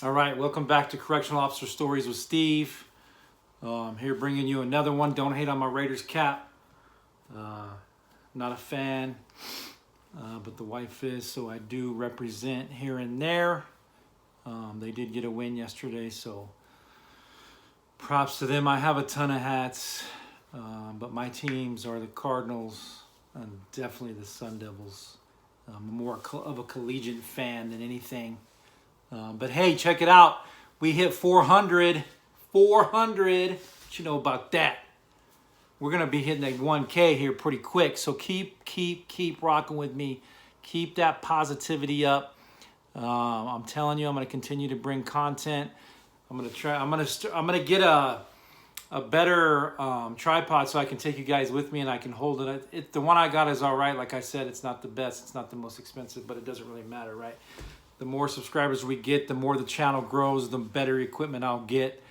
All right, welcome back to Correctional Officer Stories with Steve. I'm here bringing you another one. Don't hate on my Raiders cap. Not a fan, but the wife is, so I do represent here and there. They did get a win yesterday, so props to them. I have a ton of hats, but my teams are the Cardinals and definitely the Sun Devils. I'm more of a collegiate fan than anything. But hey, check it out. We hit 400. 400. What you know about that? We're going to be hitting that 1K here pretty quick. So keep rocking with me. Keep that positivity up. I'm telling you, I'm going to continue to bring content. I'm going to get a better tripod so I can take you guys with me and I can hold it. The one I got is all right. Like I said, it's not the best. It's not the most expensive, but it doesn't really matter, right? The more subscribers we get, the more the channel grows, the better equipment I'll get.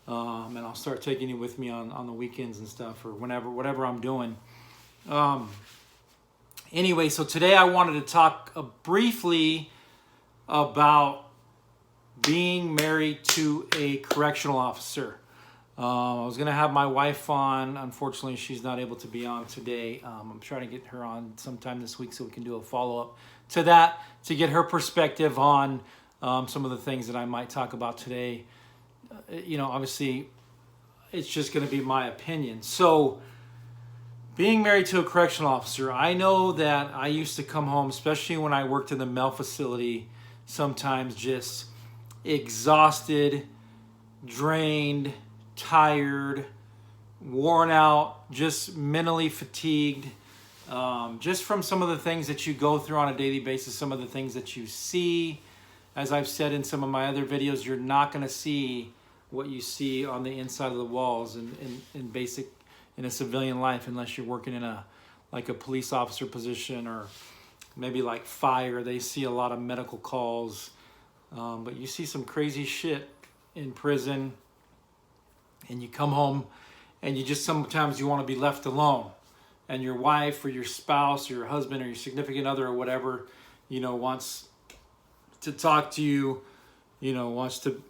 And I'll start taking you with me on the weekends and stuff, or whatever I'm doing. Anyway, so today I wanted to talk briefly about being married to a correctional officer. I was going to have my wife on. Unfortunately, she's not able to be on today. I'm trying to get her on sometime this week so we can do a follow-up to that, to get her perspective on some of the things that I might talk about today. Obviously, it's just going to be my opinion. So, being married to a correctional officer, I know that I used to come home, especially when I worked in the male facility, sometimes just exhausted, drained, tired, worn out, just mentally fatigued, just from some of the things that you go through on a daily basis, some of the things that you see. As I've said in some of my other videos, you're not going to see what you see on the inside of the walls in a civilian life unless you're working in a police officer position, or maybe like fire. They see a lot of medical calls, but you see some crazy shit in prison, and you come home and sometimes you want to be left alone, and your wife or your spouse or your husband or your significant other or whatever, wants to talk to you, wants to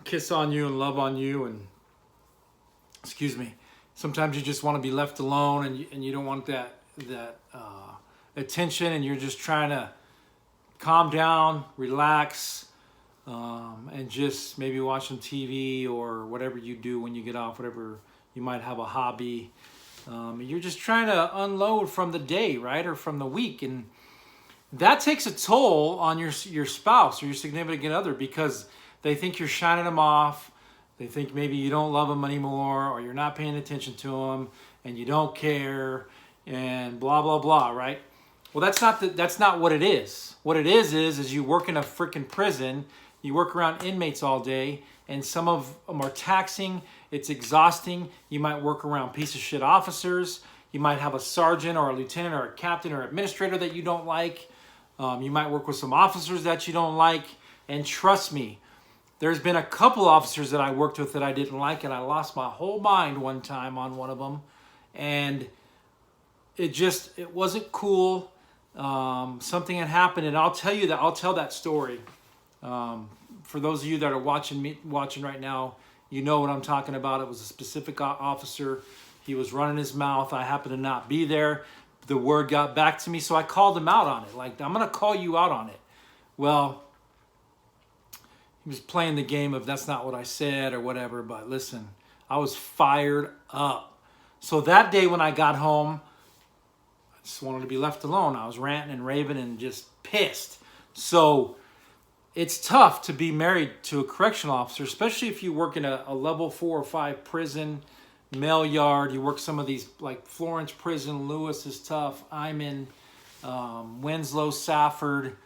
kiss on you and love on you, and sometimes you just want to be left alone, and you don't want that attention, and you're just trying to calm down, relax, and just maybe watch some TV or whatever you do when you get off, whatever you might have a hobby. You're just trying to unload from the day, right, or from the week, and that takes a toll on your spouse or your significant other, because they think you're shining them off. They think maybe you don't love them anymore, or you're not paying attention to them, and you don't care, and blah blah blah, right? Well, that's not what it is. What it is you work in a freaking prison. You work around inmates all day, and some of them are taxing. It's exhausting. You might work around piece of shit officers. You might have a sergeant or a lieutenant or a captain or administrator that you don't like. You might work with some officers that you don't like. And trust me, there's been a couple officers that I worked with that I didn't like, and I lost my whole mind one time on one of them. And it wasn't cool. Something had happened, and I'll tell that story. For those of you that are watching right now, you know what I'm talking about. It was a specific officer. He was running his mouth. I happened to not be there. The word got back to me, so I called him out on it. Like, I'm going to call you out on it. Well, he was playing the game of that's not what I said or whatever, but listen, I was fired up. So that day when I got home, I just wanted to be left alone. I was ranting and raving and just pissed. So it's tough to be married to a correctional officer, especially if you work in a level 4 or 5 prison, male yard. You work some of these, like Florence Prison, Lewis is tough, I'm in Winslow, Safford,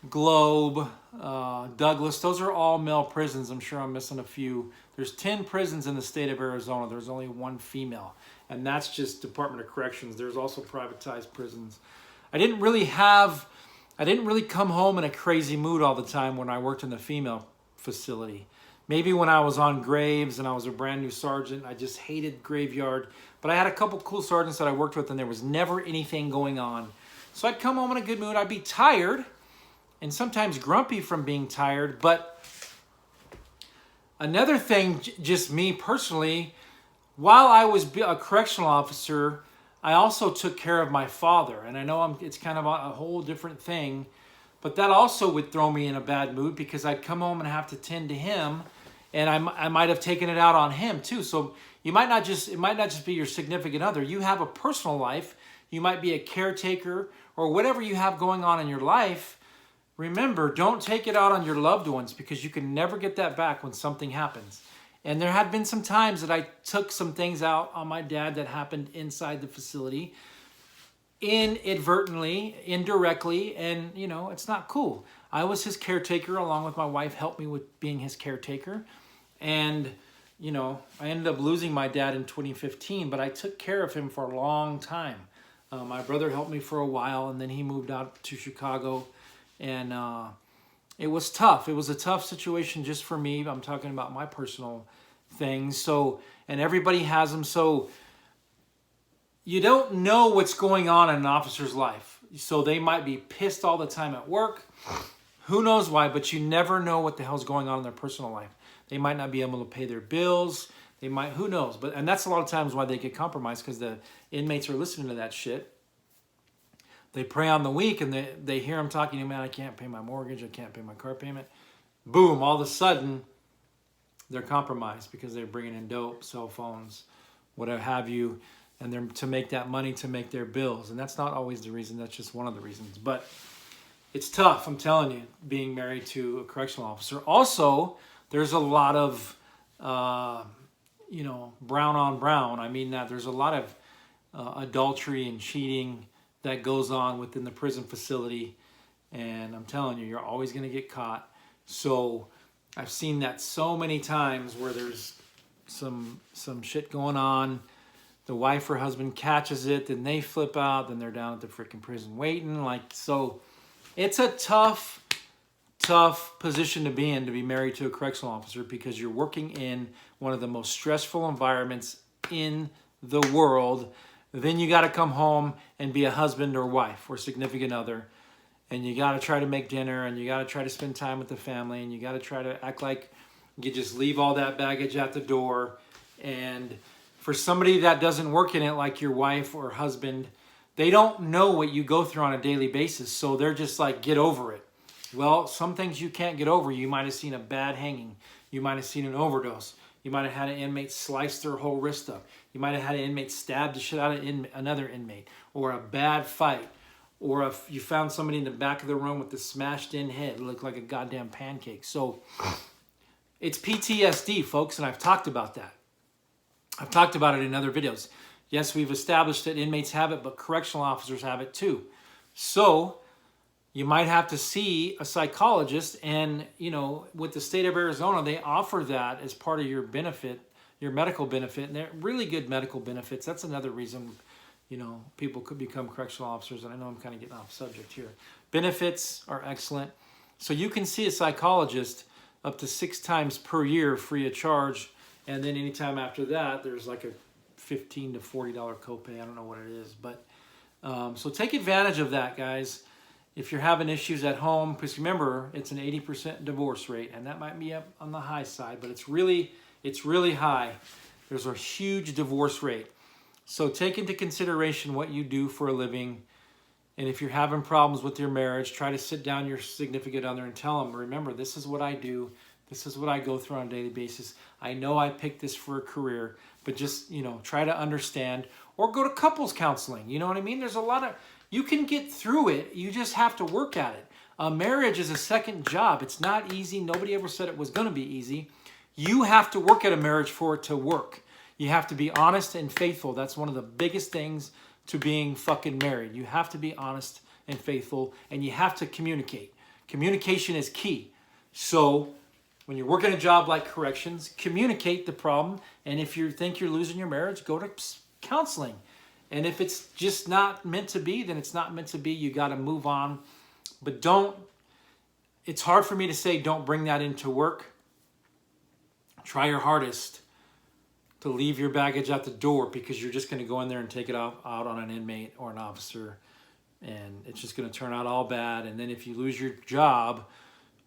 Globe, Douglas. Those are all male prisons. I'm sure I'm missing a few. There's 10 prisons in the state of Arizona. There's only 1 female, and that's just Department of Corrections. There's also privatized prisons. I didn't really come home in a crazy mood all the time when I worked in the female facility. Maybe when I was on graves and I was a brand new sergeant, I just hated graveyard. But I had a couple cool sergeants that I worked with, and there was never anything going on. So I'd come home in a good mood. I'd be tired and sometimes grumpy from being tired, but Another thing, just me personally, while I was a correctional officer, I also took care of my father. And I know it's kind of a whole different thing, but that also would throw me in a bad mood because I'd come home and have to tend to him, and I might have taken it out on him too. So it might not just be your significant other. You have a personal life. You might be a caretaker or whatever you have going on in your life. Remember, don't take it out on your loved ones because you can never get that back when something happens. And there had been some times that I took some things out on my dad that happened inside the facility, inadvertently, indirectly, and it's not cool. I was his caretaker along with my wife, helped me with being his caretaker. And, I ended up losing my dad in 2015, but I took care of him for a long time. My brother helped me for a while, and then he moved out to Chicago. And it was tough. It was a tough situation just for me. I'm talking about my personal things. So, and everybody has them. So you don't know what's going on in an officer's life. So they might be pissed all the time at work. Who knows why, but you never know what the hell's going on in their personal life. They might not be able to pay their bills. They might, who knows? And that's a lot of times why they get compromised, because the inmates are listening to that shit. They prey on the weak, and they hear them talking, man, I can't pay my mortgage, I can't pay my car payment. Boom, all of a sudden, they're compromised because they're bringing in dope, cell phones, whatever have you, and they're to make that money to make their bills. And that's not always the reason, that's just one of the reasons. But it's tough, I'm telling you, being married to a correctional officer. Also, there's a lot of, brown on brown. I mean that there's a lot of adultery and cheating that goes on within the prison facility, and I'm telling you, you're always going to get caught. So I've seen that so many times where there's some shit going on. The wife or husband catches it, then they flip out, then they're down at the freaking prison waiting. So it's a tough position to be in, to be married to a correctional officer, because you're working in one of the most stressful environments in the world. Then you got to come home and be a husband or wife or significant other. And you got to try to make dinner, and you got to try to spend time with the family, and you got to try to act like you just leave all that baggage at the door. And for somebody that doesn't work in it, like your wife or husband, they don't know what you go through on a daily basis. So they're just like, get over it. Well, some things you can't get over. You might have seen a bad hanging. You might have seen an overdose. You might have had an inmate slice their whole wrist up. You might have had an inmate stab the shit out of another inmate, or a bad fight, or if you found somebody in the back of the room with a smashed in head, looked like a goddamn pancake. So it's PTSD, folks, and I've talked about that. I've talked about it in other videos. Yes, we've established that inmates have it, but correctional officers have it too. So you might have to see a psychologist, and with the state of Arizona, they offer that as part of your benefit, your medical benefit, and they're really good medical benefits. That's another reason, people could become correctional officers, and I know I'm kind of getting off subject here. Benefits are excellent. So you can see a psychologist up to 6 times per year free of charge, and then anytime after that, there's like a $15 to $40 copay. I don't know what it is, but so take advantage of that, guys. If you're having issues at home, because remember, it's an 80% divorce rate, and that might be up on the high side, but it's really high. There's a huge divorce rate. So take into consideration what you do for a living, and if you're having problems with your marriage, try to sit down your significant other and tell them, remember, this is what I do. This is what I go through on a daily basis. I know I picked this for a career, but just, try to understand, or go to couples counseling. You know what I mean? There's a lot of... You can get through it. You just have to work at it. A marriage is a second job. It's not easy. Nobody ever said it was going to be easy. You have to work at a marriage for it to work. You have to be honest and faithful. That's one of the biggest things to being fucking married. You have to be honest and faithful, and you have to communicate. Communication is key. So when you're working a job like corrections, communicate the problem. And if you think you're losing your marriage, go to counseling. And if it's just not meant to be, then it's not meant to be. You got to move on. But it's hard for me to say don't bring that into work. Try your hardest to leave your baggage at the door, because you're just going to go in there and take it out on an inmate or an officer. And it's just going to turn out all bad. And then if you lose your job,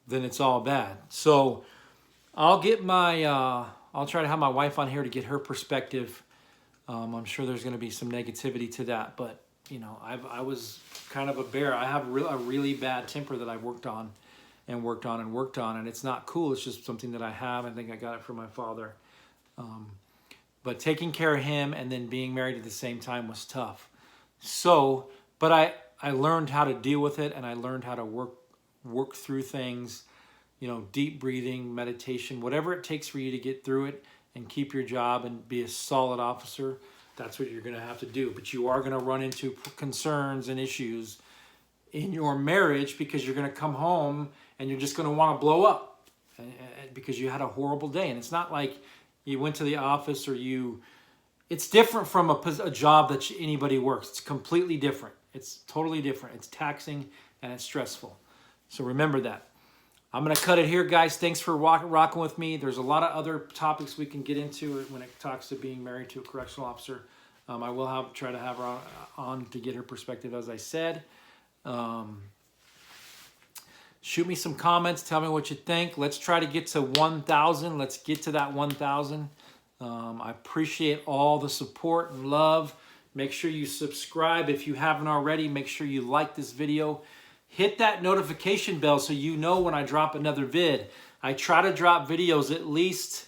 then it's all bad. So I'll get my, I'll try to have my wife on here to get her perspective. I'm sure there's going to be some negativity to that, but you know, I was kind of a bear. I have a really bad temper that I've worked on and worked on and worked on, and it's not cool. It's just something that I have. I think I got it from my father. But taking care of him and then being married at the same time was tough. So, but I learned how to deal with it, and I learned how to work through things, you know, deep breathing, meditation, whatever it takes for you to get through it and keep your job and be a solid officer. That's what you're going to have to do. But you are going to run into concerns and issues in your marriage, because you're going to come home and you're just going to want to blow up because you had a horrible day. And it's not like you went to the office or it's different from a job that anybody works. It's completely different. It's totally different. It's taxing and it's stressful. So remember that. I'm going to cut it here, guys. Thanks for rocking with me. There's a lot of other topics we can get into when it talks to being married to a correctional officer. I will try to have her on to get her perspective, as I said. Shoot me some comments. Tell me what you think. Let's try to get to 1,000. Let's get to that 1,000. I appreciate all the support and love. Make sure you subscribe if you haven't already. Make sure you like this video. Hit that notification bell so you know when I drop another vid. I try to drop videos at least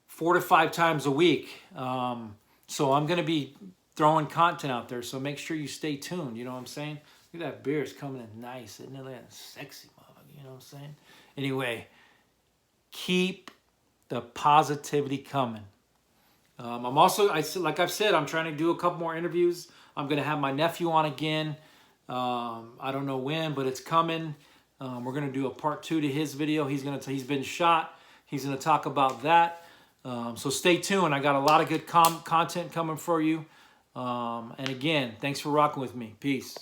4 to 5 times a week. So I'm going to be throwing content out there. So make sure you stay tuned. You know what I'm saying? Look at that beard. It's coming in nice. Isn't it? Like a sexy motherfucker. You know what I'm saying? Anyway, keep the positivity coming. I'm also, like I've said, I'm trying to do a couple more interviews. I'm going to have my nephew on again. I don't know when, but it's coming. We're going to do a part 2 to his video. He's been shot. He's going to talk about that. So stay tuned. I got a lot of good content coming for you. And again, thanks for rocking with me. Peace.